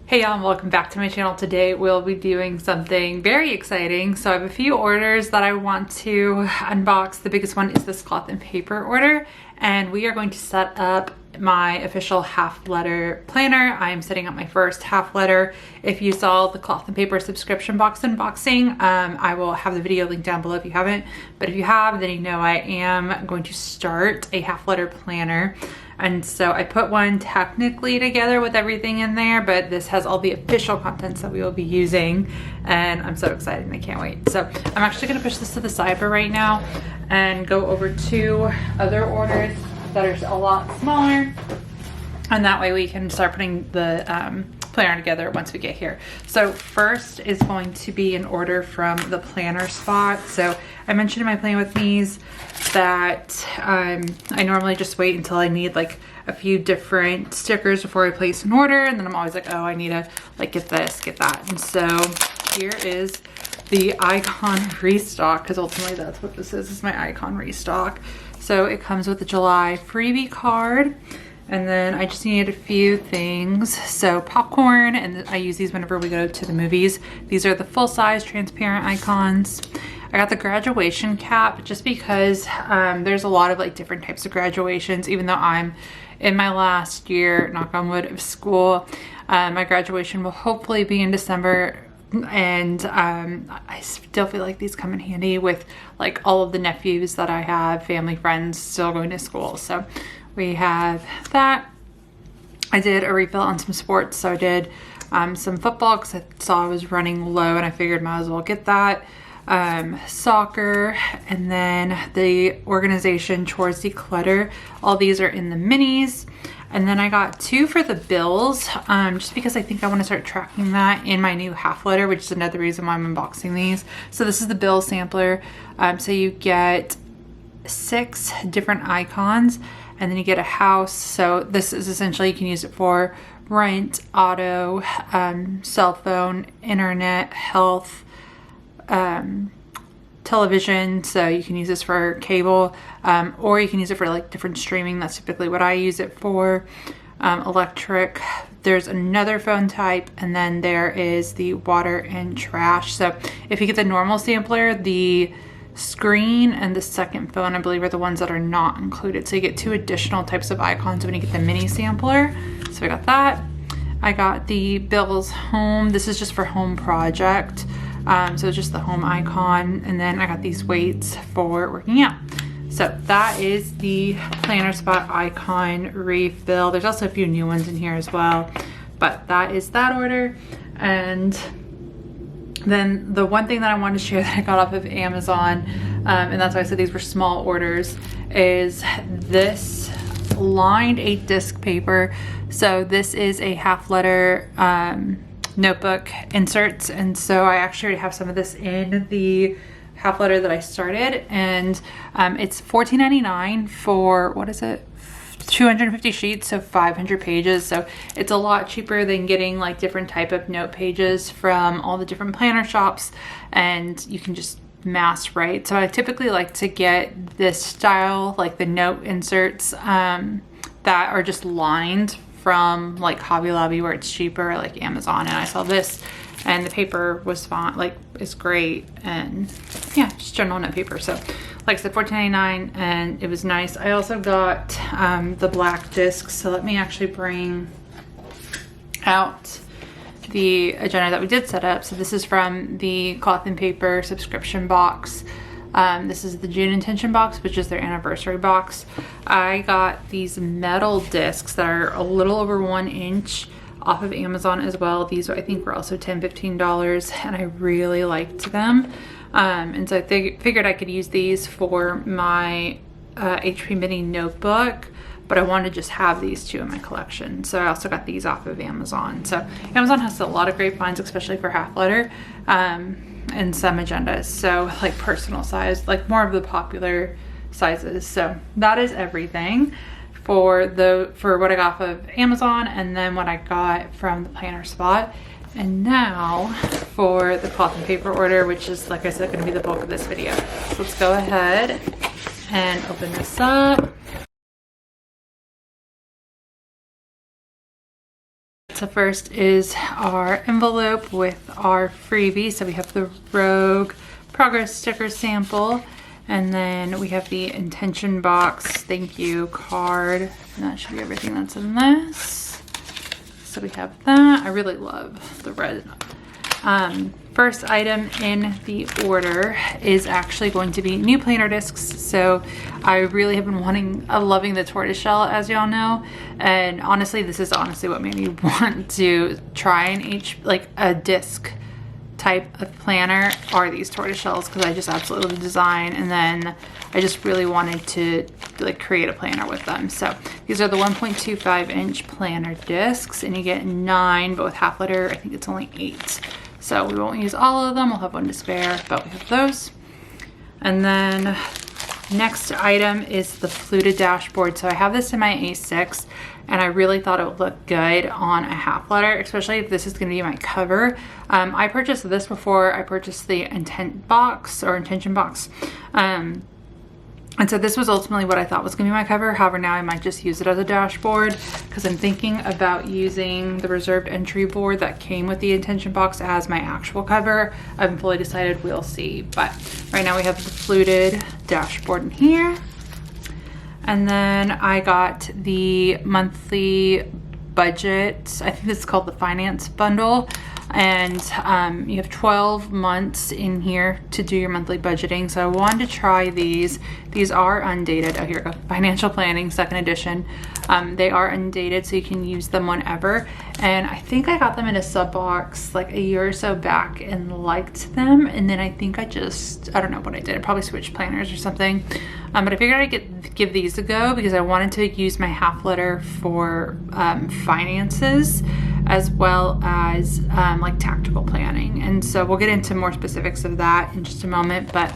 Hey y'all, and welcome back to my channel. Today we'll be doing something very exciting. So I have a few orders that I want to unbox. The biggest one is this cloth and paper order, and we are going to set up my official half letter planner. I am setting up my first half letter. If you saw the cloth and paper subscription box unboxing, I will have the video linked down below if you haven't, but if you have, then you know I am going to start a half letter planner. And so I put one technically together with everything in there, but this has all the official contents that we will be using, and I'm so excited and I can't wait. So I'm actually gonna push this to the side for right now and go over to other orders that are a lot smaller, and that way we can start putting the planner together once we get here. So first is going to be an order from the planner spot. So I mentioned in my Plan With Me's that I normally just wait until I need like a few different stickers before I place an order, and then I'm always like, oh, I need to like get this, get that. And so here is the icon restock, because ultimately that's what this is my icon restock. So it comes with the July freebie card, and then I just needed a few things. So popcorn, and I use these whenever we go to the movies. These are the full-size transparent icons. I got the graduation cap just because there's a lot of like different types of graduations. Even though I'm in my last year, knock on wood, of school, my graduation will hopefully be in December. And I still feel like these come in handy with like all of the nephews that I have, family, friends still going to school. So we have that. I did a refill on some sports. So I did some football because I saw I was running low and I figured might as well get that. Soccer, and then the organization chores declutter. All these are in the minis. And then I got two for the bills, just because I think I want to start tracking that in my new half letter, which is another reason why I'm unboxing these. So this is the bill sampler. So you get 6 different icons, and then you get a house. So this is essentially, you can use it for rent, auto, cell phone, internet, health, television. So you can use this for cable, or you can use it for like different streaming. That's typically what I use it for. Electric. There's another phone type, and then there is the water and trash. So if you get the normal sampler, the screen and the second phone, I believe, are the ones that are not included. So you get 2 additional types of icons when you get the mini sampler. So I got that. I got the bills home. This is just for home project. So it's just the home icon, and then I got these weights for working out. So that is the planner spot icon refill. There's also a few new ones in here as well, but that is that order. And then the one thing that I wanted to share that I got off of Amazon, and that's why I said these were small orders, is this lined 8 disc paper. So this is a half letter notebook inserts, and so I actually already have some of this in the half letter that I started, and it's $14.99 for, what is it, 250 sheets, so 500 pages. So it's a lot cheaper than getting like different type of note pages from all the different planner shops, and you can just mass write. So I typically like to get this style, like the note inserts that are just lined from like Hobby Lobby, where it's cheaper, like Amazon. And I saw this, and the paper was fine, like it's great, and yeah, just general note paper. So like I said, $14.99, and it was nice. I also got the black discs. So let me actually bring out the agenda that we did set up. So this is from the cloth and paper subscription box. This is the June intention box, which is their anniversary box. I got these metal discs that are a little over 1 inch off of Amazon as well. These I think were also $10, $15, and I really liked them. And so I figured I could use these for my HP mini notebook, but I wanted to just have these 2 in my collection. So I also got these off of Amazon. So Amazon has a lot of great finds, especially for half letter. And some agendas, so like personal size, like more of the popular sizes. So that is everything for what I got off of Amazon, and then what I got from the planner spot. And now for the cloth and paper order, which is, like I said, going to be the bulk of this video. So let's go ahead and open this up. So first is our envelope with our freebie. So we have the Rogue progress sticker sample, and then we have the intention box thank you card, and that should be everything that's in this. So we have that. I really love the red. First item in the order is actually going to be new planner discs. So I really have been loving the tortoiseshell, as y'all know, and honestly this is what made me want to try a disc type of planner are these tortoiseshells, because I just absolutely love the design, and then I just really wanted to create a planner with them. So these are the 1.25 inch planner discs, and you get 9, but with half letter I think it's only 8. So we won't use all of them, we'll have one to spare, but we have those. And then next item is the fluted dashboard. So I have this in my A6, and I really thought it would look good on a half letter, especially if this is going to be my cover. I purchased this before I purchased the intention box. And so this was ultimately what I thought was going to be my cover. However, now I might just use it as a dashboard, because I'm thinking about using the reserved entry board that came with the intention box as my actual cover. I haven't fully decided, we'll see. But right now we have the fluted dashboard in here. And then I got the monthly budget. I think this is called the finance bundle. And you have 12 months in here to do your monthly budgeting. So I wanted to try these. These are undated. Oh, here we go. Financial Planning, 2nd edition. They are undated, so you can use them whenever. And I think I got them in a sub box like a year or so back and liked them. And then I think I don't know what I did. I probably switched planners or something. But I figured I'd give these a go, because I wanted to use my half letter for finances, as well as like tactical planning. And so we'll get into more specifics of that in just a moment, but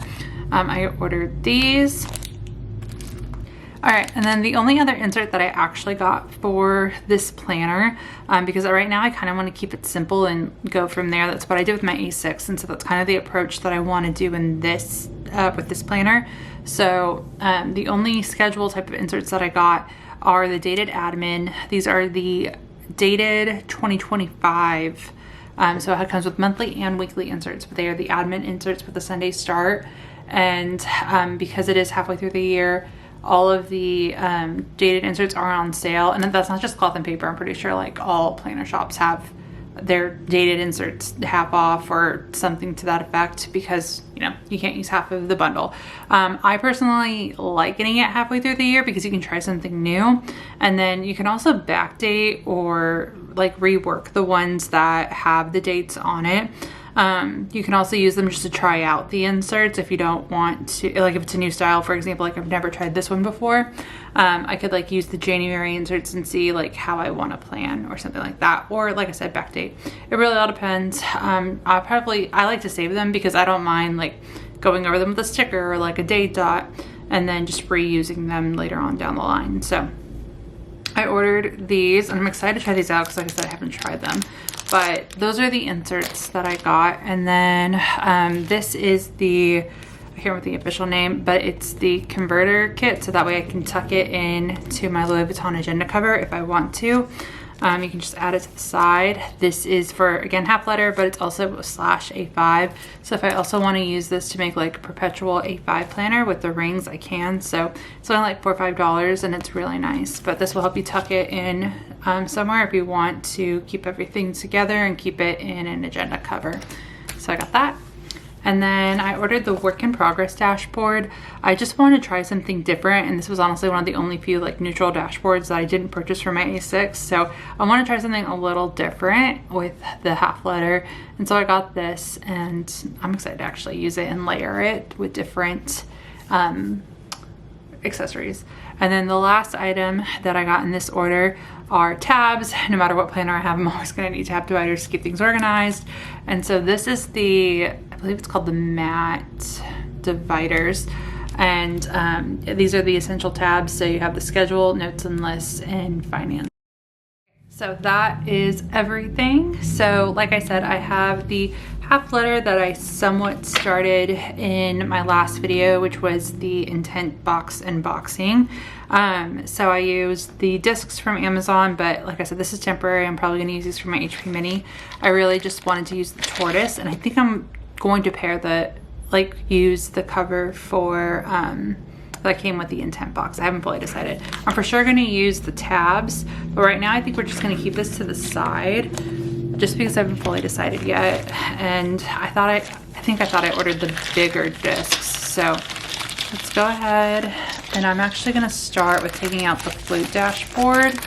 I ordered these. All right, and then the only other insert that I actually got for this planner, because right now I kind of want to keep it simple and go from there. That's what I did with my A6, and so that's kind of the approach that I want to do in this with this planner. So the only schedule type of inserts that I got are the dated admin. These are the dated 2025. So it comes with monthly and weekly inserts, but they are the admin inserts with the Sunday start. And because it is halfway through the year, all of the dated inserts are on sale. And that's not just cloth and paper. I'm pretty sure like all planner shops have their dated inserts half off or something to that effect, because you can't use half of the bundle. I personally like getting it halfway through the year, because you can try something new, and then you can also backdate or like rework the ones that have the dates on it. You can also use them just to try out the inserts if you don't want to, like if it's a new style, for example, like I've never tried this one before. I could like use the January inserts and see like how I want to plan or something like that. Or like I said, backdate. It really all depends. I like to save them, because I don't mind like going over them with a sticker or like a date dot, and then just reusing them later on down the line. So I ordered these, and I'm excited to try these out, because like I said, I haven't tried them. But those are the inserts that I got. And then this is the, I can't remember the official name, but it's the converter kit. So that way I can tuck it into my Louis Vuitton agenda cover if I want to. You can just add it to the side. This is for, again, half letter, but it's also /A5. So if I also want to use this to make like a perpetual A5 planner with the rings, I can. So it's only like $4 or $5, and it's really nice. But this will help you tuck it in somewhere if you want to keep everything together and keep it in an agenda cover. So I got that. And then I ordered the work in progress dashboard. I just wanted to try something different, and this was honestly one of the only few like neutral dashboards that I didn't purchase for my A6. So I want to try something a little different with the half letter, and so I got this, and I'm excited to actually use it and layer it with different accessories. And then the last item that I got in this order are tabs. No matter what planner I have, I'm always going to need tab dividers to keep things organized. And so this is the, I believe it's called the matte dividers. And these are the essential tabs. So you have the schedule, notes and lists, and finance. So that is everything. So like I said, I have the half letter that I somewhat started in my last video, which was the intent box unboxing. So I used the discs from Amazon, but like I said, this is temporary. I'm probably gonna use these for my HP Mini. I really just wanted to use the tortoise, and I think I'm going to pair use the cover for, that came with the intent box. I haven't fully decided. I'm for sure gonna use the tabs, but right now I think we're just gonna keep this to the side just because I haven't fully decided yet. And I think I thought I ordered the bigger discs. So let's go ahead, and I'm actually gonna start with taking out the flute dashboard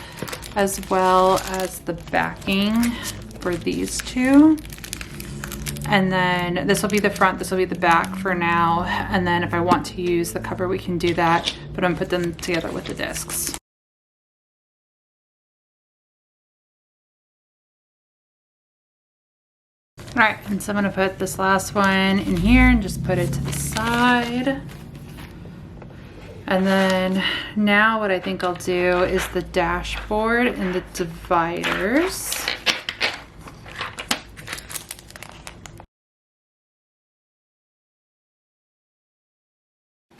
as well as the backing for these two. And then this will be the front, this will be the back for now. And then if I want to use the cover, we can do that, but I'm gonna put them together with the discs. All right, and so I'm gonna put this last one in here and just put it to the side. And then now what I think I'll do is the dashboard and the dividers.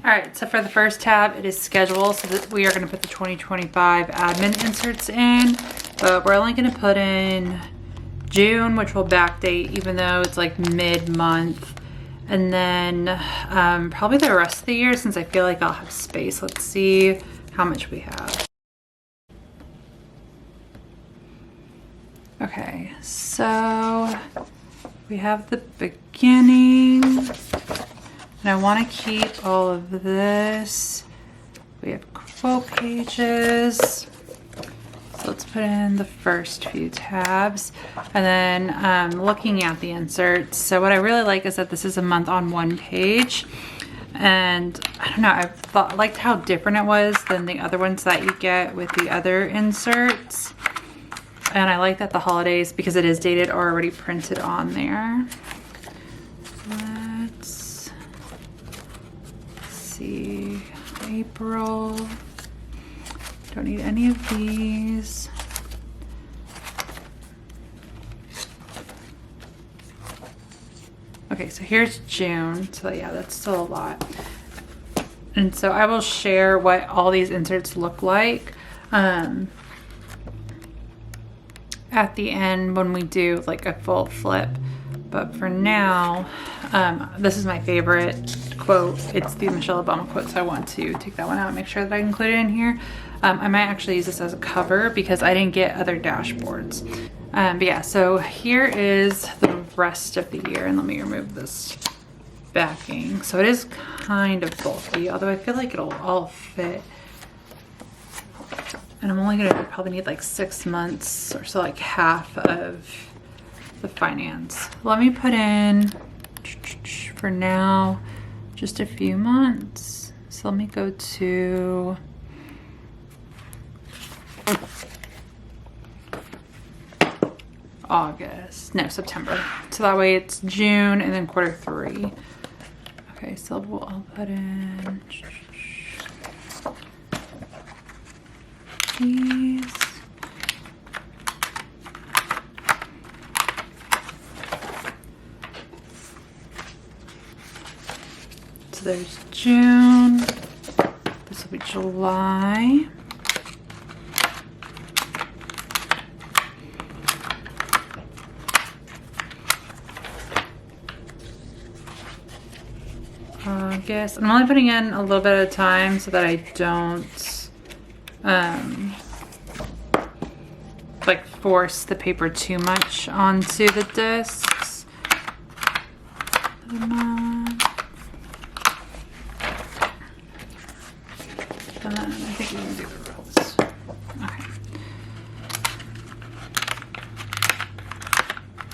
All right, so for the first tab, it is schedule. So that we are gonna put the 2025 admin inserts in, but we're only gonna put in June, which will backdate even though it's like mid-month. And then probably the rest of the year, since I feel like I'll have space. Let's see how much we have. Okay, so we have the beginning. And I want to keep all of this. We have quote pages. So let's put in the first few tabs. And then looking at the inserts. So what I really like is that this is a month on one page. And I don't know, I liked how different it was than the other ones that you get with the other inserts. And I like that the holidays, because it is dated, are already printed on there. Let's see, April. Don't need any of these. Okay, so here's June. So yeah, that's still a lot. And so I will share what all these inserts look like at the end when we do like a full flip. But for now, this is my favorite quote. It's the Michelle Obama quote, so I want to take that one out and make sure that I include it in here. I might actually use this as a cover because I didn't get other dashboards. But yeah, so here is the rest of the year, and let me remove this backing. So it is kind of bulky, although I feel like it'll all fit. And I'm only gonna probably need like 6 months or so, like half of the finance. Let me put in, for now, just a few months. So let me go to August, no, September. So that way it's June and then quarter 3. Okay, so I'll put in these. So there's June, this will be July. August. I'm only putting in a little bit at a time so that I don't like force the paper too much onto the discs. I think we can do the rows. Okay.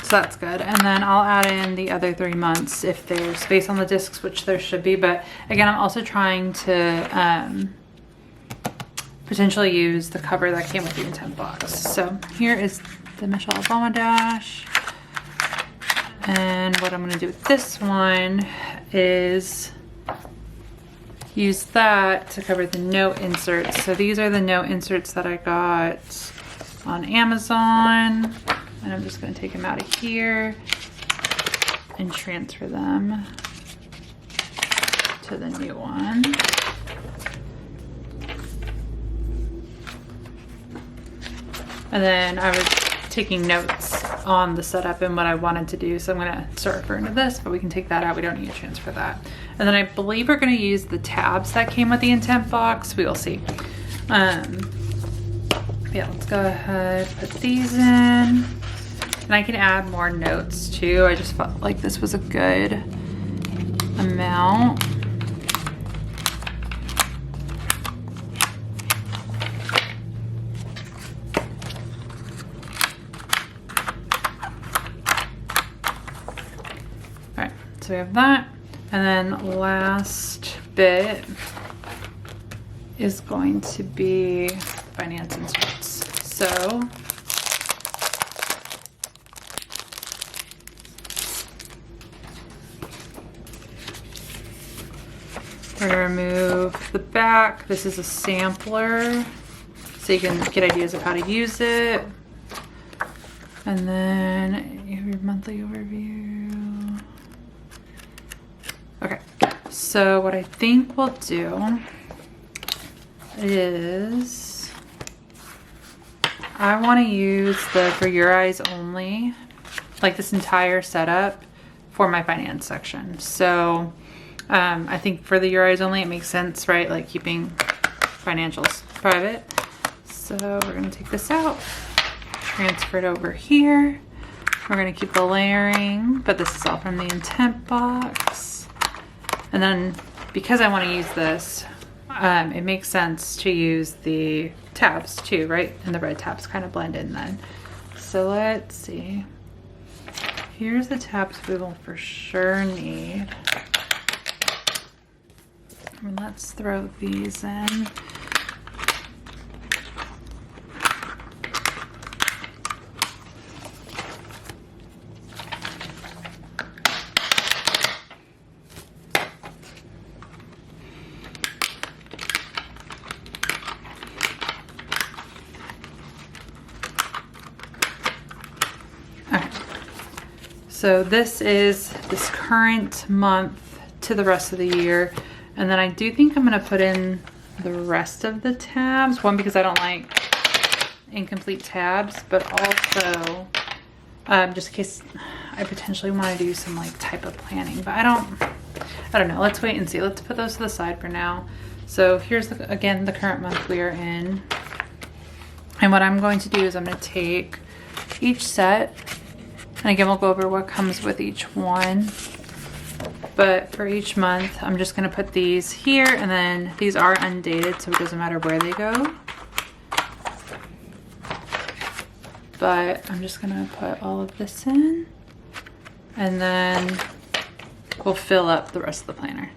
So that's good. And then I'll add in the other 3 months if there's space on the discs, which there should be. But again, I'm also trying to potentially use the cover that came with the intent box. So here is the Michelle Obama dash. And what I'm gonna do with this one is use that to cover the note inserts. So these are the note inserts that I got on Amazon. And I'm just gonna take them out of here and transfer them to the new one. And then I was taking notes on the setup and what I wanted to do, so I'm gonna start referring to this, but we can take that out. We don't need to transfer that. And then I believe we're gonna use the tabs that came with the intent box. We will see. Yeah, let's go ahead, put these in. And I can add more notes too. I just felt like this was a good amount. All right, so we have that. And then last bit is going to be finance inserts. So we're gonna remove the back. This is a sampler, so you can get ideas of how to use it. And then you have your monthly overview. Okay, so what I think we'll do is I want to use the for your eyes only, like this entire setup for my finance section. So I think for the your eyes only, it makes sense, right? Like keeping financials private. So we're gonna take this out, transfer it over here. We're gonna keep the layering, but this is all from the intent box. And then because I wanna use this, it makes sense to use the tabs too, right? And the red tabs kind of blend in then. So let's see. Here's the tabs we will for sure need. And let's throw these in. So this is this current month to the rest of the year. And then I do think I'm gonna put in the rest of the tabs. One, because I don't like incomplete tabs, but also just in case I potentially wanna do some like type of planning, but I don't know, let's wait and see. Let's put those to the side for now. So here's again, the current month we are in. And what I'm going to do is I'm gonna take each set, and again, we'll go over what comes with each one. But for each month, I'm just gonna put these here, and then these are undated, so it doesn't matter where they go. But I'm just gonna put all of this in, and then we'll fill up the rest of the planner.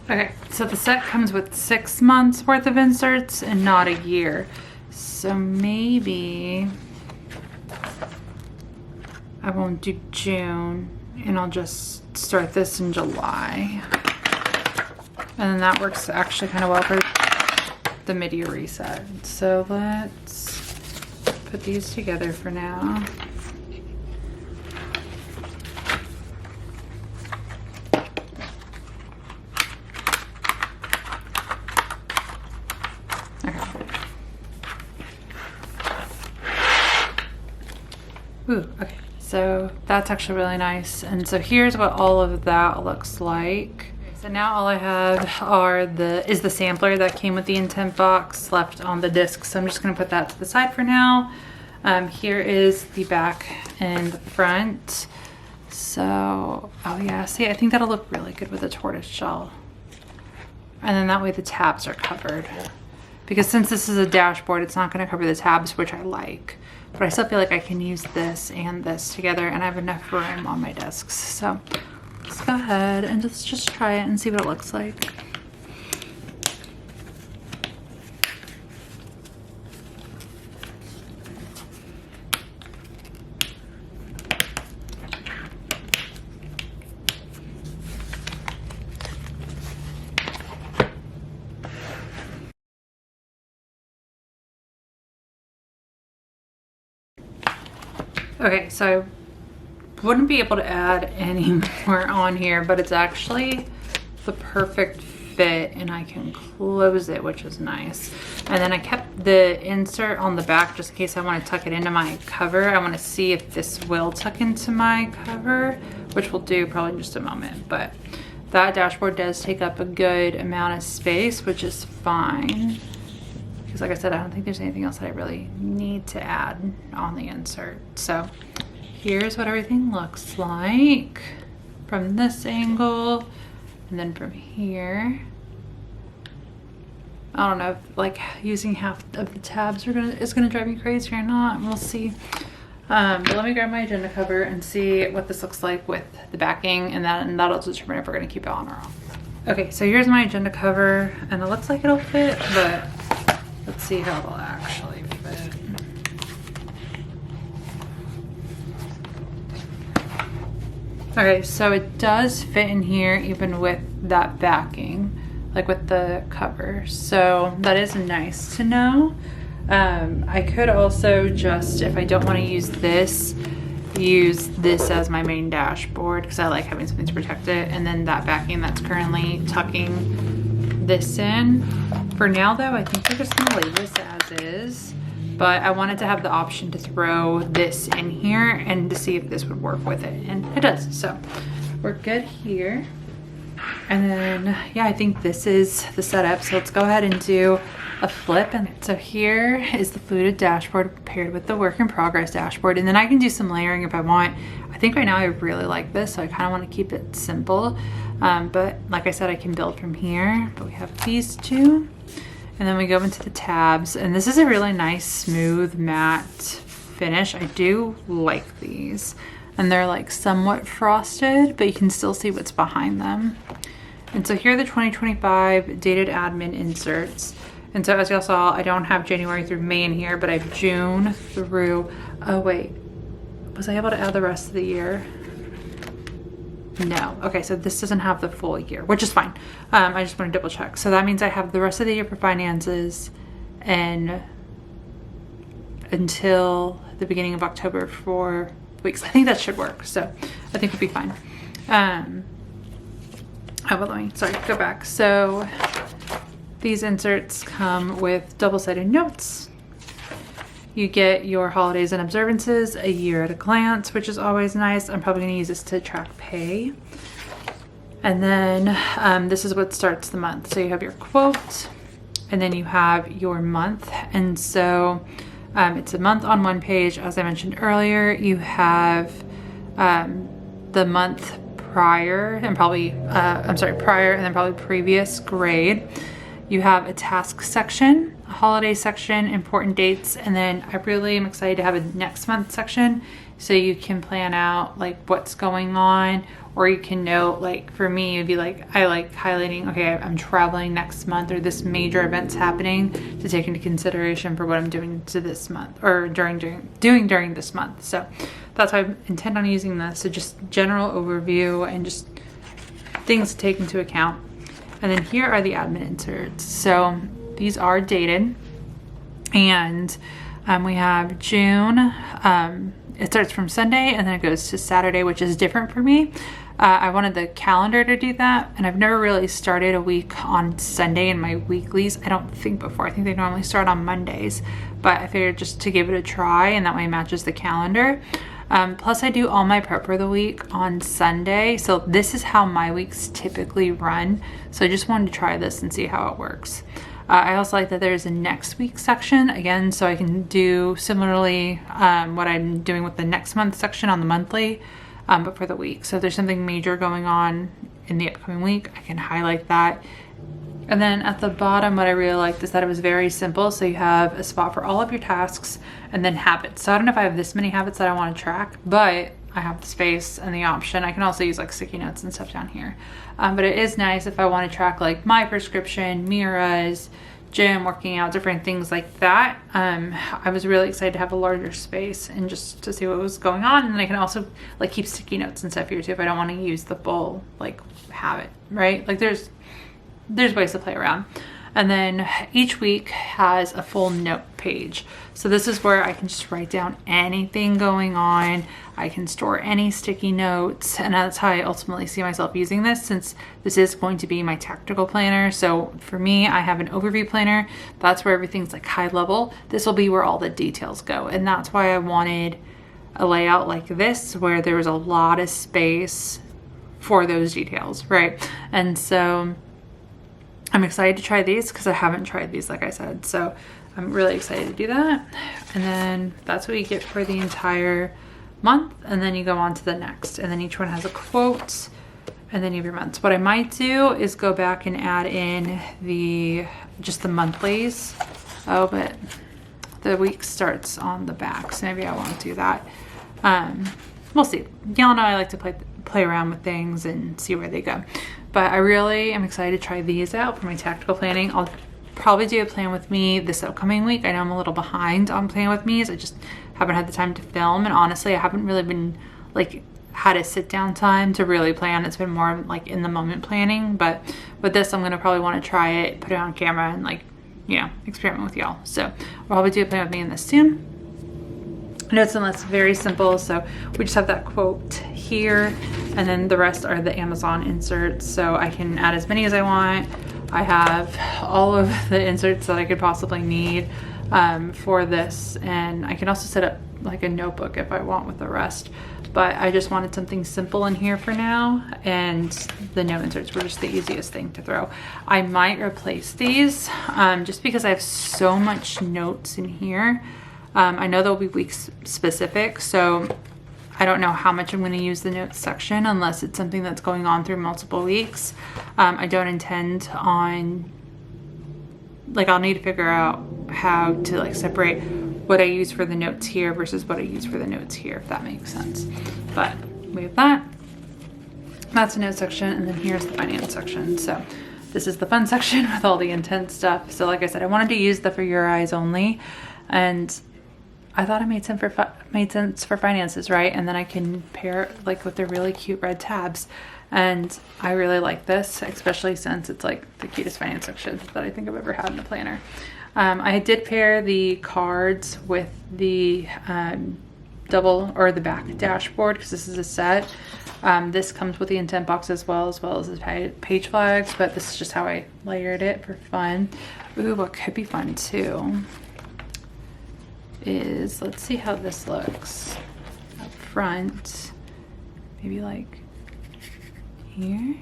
Okay, so the set comes with 6 months worth of inserts and not a year. So maybe I won't do June and I'll just start this in July. And then that works actually kind of well for the mid-year reset. So let's put these together for now. Ooh, okay. So that's actually really nice. And so here's what all of that looks like. So now all I have is the sampler that came with the intent box left on the disc. So I'm just gonna put that to the side for now. Here is the back and the front. So, oh yeah, see, I think that'll look really good with a tortoise shell. And then that way the tabs are covered. Because since this is a dashboard, it's not gonna cover the tabs, which I like. But I still feel like I can use this and this together, and I have enough room on my desks. So let's go ahead and let's just try it and see what it looks like. Okay, so I wouldn't be able to add any more on here, but it's actually the perfect fit, and I can close it, which is nice. And then I kept the insert on the back just in case I want to tuck it into my cover. I want to see if this will tuck into my cover, which we'll do probably in just a moment. But that dashboard does take up a good amount of space, which is fine. Because like I said, I don't think there's anything else that I really need to add on the insert. So here's what everything looks like from this angle, and then from here. I don't know if like using half of the tabs is gonna drive me crazy or not. We'll see. But let me grab my agenda cover and see what this looks like with the backing, and that'll determine if we're gonna keep it on or off. Okay, so here's my agenda cover, and it looks like it'll fit, but let's see how it'll actually fit. Okay, so it does fit in here even with that backing, like with the cover. So that is nice to know. I could also just, if I don't want to use this as my main dashboard because I like having something to protect it, and then that backing that's currently tucking this in. For now though, I think we're just gonna leave this as is, but I wanted to have the option to throw this in here and to see if this would work with it, and it does. So we're good here. And then, yeah, I think this is the setup. So let's go ahead and do a flip. And so here is the fluted dashboard paired with the work in progress dashboard. And then I can do some layering if I want. I think right now I really like this, so I kind of want to keep it simple. But like I said, I can build from here. But we have these two. And then we go into the tabs. And this is a really nice, smooth, matte finish. I do like these. And they're like somewhat frosted, but you can still see what's behind them. And so here are the 2025 dated admin inserts. And so as y'all saw, I don't have January through May in here, but I have June through, oh wait, was I able to add the rest of the year? No. Okay, so this doesn't have the full year, which is fine. I just want to double check. So that means I have the rest of the year for finances and until the beginning of October for weeks. I think that should work. So I think we'll be fine. Oh, but let me, sorry, go back. So these inserts come with double-sided notes. You get your holidays and observances, a year at a glance, which is always nice. I'm probably gonna use this to track pay. And then this is what starts the month. So you have your quote, and then you have your month. And so it's a month on one page. As I mentioned earlier, you have the month prior and probably, prior and then probably previous grade. You have a task section, a holiday section, important dates, and then I really am excited to have a next month section so you can plan out like what's going on, or you can note, like for me, it'd be like, I like highlighting, okay, I'm traveling next month, or this major event's happening to take into consideration for what I'm doing to this month or during this month. So that's why I intend on using this. So just general overview and just things to take into account. And then here are the admin inserts. So these are dated, and we have June. It starts from Sunday and then it goes to Saturday, which is different for me. I wanted the calendar to do that, and I've never really started a week on Sunday in my weeklies. I don't think before. I think they normally start on Mondays, but I figured just to give it a try, and that way it matches the calendar. Plus I do all my prep for the week on Sunday. So this is how my weeks typically run. So I just wanted to try this and see how it works. I also like that there's a next week section again, so I can do similarly what I'm doing with the next month section on the monthly, but for the week. So if there's something major going on in the upcoming week, I can highlight that. And then at the bottom, what I really liked is that it was very simple. So you have a spot for all of your tasks and then habits. So I don't know if I have this many habits that I want to track, but I have the space and the option. I can also use like sticky notes and stuff down here. But it is nice if I want to track like my prescription, Mira's, gym, working out, different things like that. I was really excited to have a larger space and just to see what was going on. And I can also like keep sticky notes and stuff here too if I don't want to use the full like habit, right? Like there's ways to play around. And then each week has a full note page. So this is where I can just write down anything going on. I can store any sticky notes, and that's how I ultimately see myself using this, since this is going to be my tactical planner. So for me, I have an overview planner. That's where everything's like high level. This will be where all the details go. And that's why I wanted a layout like this, where there was a lot of space for those details, right? And so I'm excited to try these because I haven't tried these, like I said. So I'm really excited to do that. And then that's what you get for the entire month. And then you go on to the next. And then each one has a quote. And then you have your months. What I might do is go back and add in just the monthlies. Oh, but the week starts on the back. So maybe I won't do that. We'll see. Y'all know I like to play around with things and see where they go. But I really am excited to try these out for my tactical planning. I'll probably do a plan with me this upcoming week. I know I'm a little behind on plan with me's. I just haven't had the time to film. And honestly, I haven't really been like had a sit down time to really plan. It's been more like in the moment planning. But with this, I'm going to probably want to try it, put it on camera and like, you know, experiment with y'all. So we'll probably do a plan with me in this soon. Notes and lists, very simple. So we just have that quote here, and then the rest are the Amazon inserts. So I can add as many as I want. I have all of the inserts that I could possibly need for this, and I can also set up like a notebook if I want with the rest. But I just wanted something simple in here for now, and the note inserts were just the easiest thing to throw. I might replace these just because I have so much notes in here. I know they'll be week specific, so I don't know how much I'm going to use the notes section unless it's something that's going on through multiple weeks. I don't intend on, like, I'll need to figure out how to like separate what I use for the notes here versus what I use for the notes here, if that makes sense. But we have that. That's the notes section, and then here's the finance section. So this is the fun section with all the intense stuff. So like I said, I wanted to use the for your eyes only, and I thought it made sense for finances, right? And then I can pair like with the really cute red tabs. And I really like this, especially since it's like the cutest finance section that I think I've ever had in a planner. I did pair the cards with the double or the back dashboard because this is a set. This comes with the intent box as well as the page flags, but this is just how I layered it for fun. Ooh, what could be fun too is, let's see how this looks up front, maybe like here.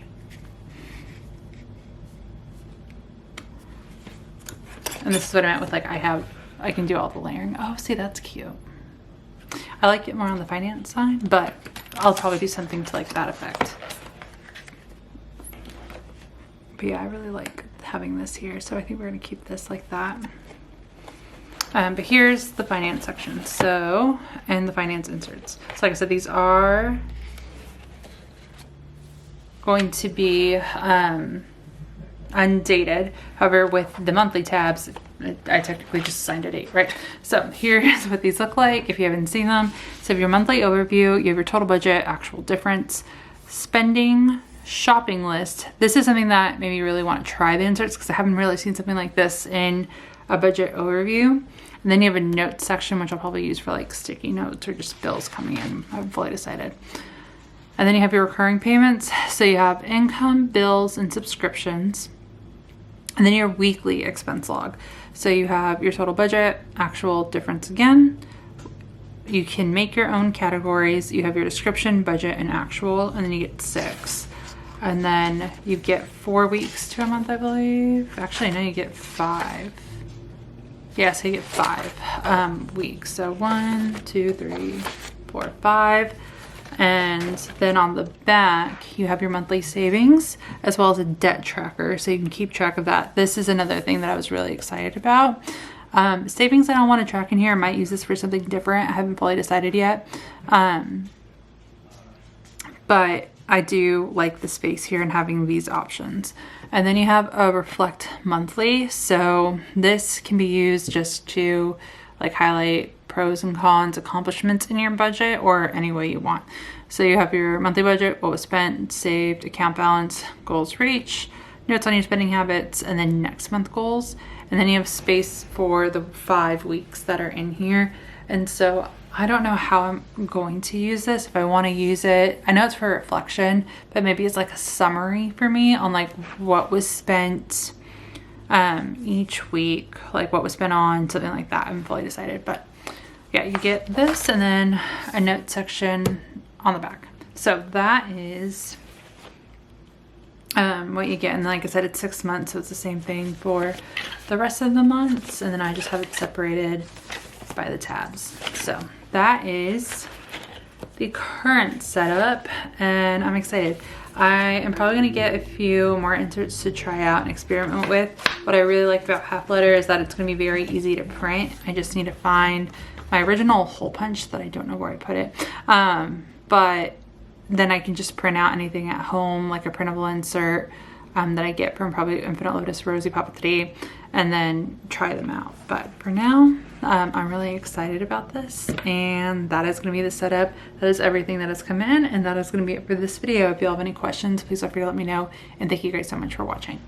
And this is what I meant with like I can do all the layering. Oh, see, that's cute. I like it more on the finance side, but I'll probably do something to like that effect. But yeah, I really like having this here, so I think we're gonna keep this like that. But here's the finance section, so, and the finance inserts. So like I said, these are going to be undated. However, with the monthly tabs, I technically just assigned a date, right? So here's what these look like if you haven't seen them. So your monthly overview, you have your total budget, actual difference, spending, shopping list. This is something that maybe you really want to try the inserts because I haven't really seen something like this in a budget overview. And then you have a notes section, which I'll probably use for like sticky notes or just bills coming in. I haven't fully decided. And then you have your recurring payments. So you have income, bills, and subscriptions. And then your weekly expense log. So you have your total budget, actual difference again, you can make your own categories. You have your description, budget, and actual, and then you get 6. And then you get 4 weeks to a month, I believe. Actually, no, you get 5. Yeah, so you get 5 weeks. So 1, 2, 3, 4, 5. And then on the back, you have your monthly savings as well as a debt tracker, so you can keep track of that. This is another thing that I was really excited about. Savings I don't want to track in here. I might use this for something different. I haven't fully decided yet. But I do like the space here and having these options. And then you have a reflect monthly. So this can be used just to like highlight pros and cons, accomplishments in your budget, or any way you want. So you have your monthly budget, what was spent, saved, account balance, goals reached, notes on your spending habits, and then next month goals. And then you have space for the 5 weeks that are in here. And so I don't know how I'm going to use this. If I want to use it, I know it's for reflection, but maybe it's like a summary for me on like what was spent each week, like what was spent on, something like that. I haven't fully decided, but yeah, you get this and then a note section on the back. So that is what you get. And like I said, it's 6 months, so it's the same thing for the rest of the months. And then I just have it separated by the tabs. So that is the current setup, and I'm excited. I am probably going to get a few more inserts to try out and experiment with. What I really like about Half Letter is that it's going to be very easy to print. I just need to find my original hole punch that I don't know where I put it. But then I can just print out anything at home, like a printable insert that I get from probably Infinite Lotus, ROSIE, PAPETERIE, and then try them out. But for now, I'm really excited about this, and that is going to be the setup. That is everything that has come in, and that is going to be it for this video. If you have any questions, please feel free to let me know, and thank you guys so much for watching.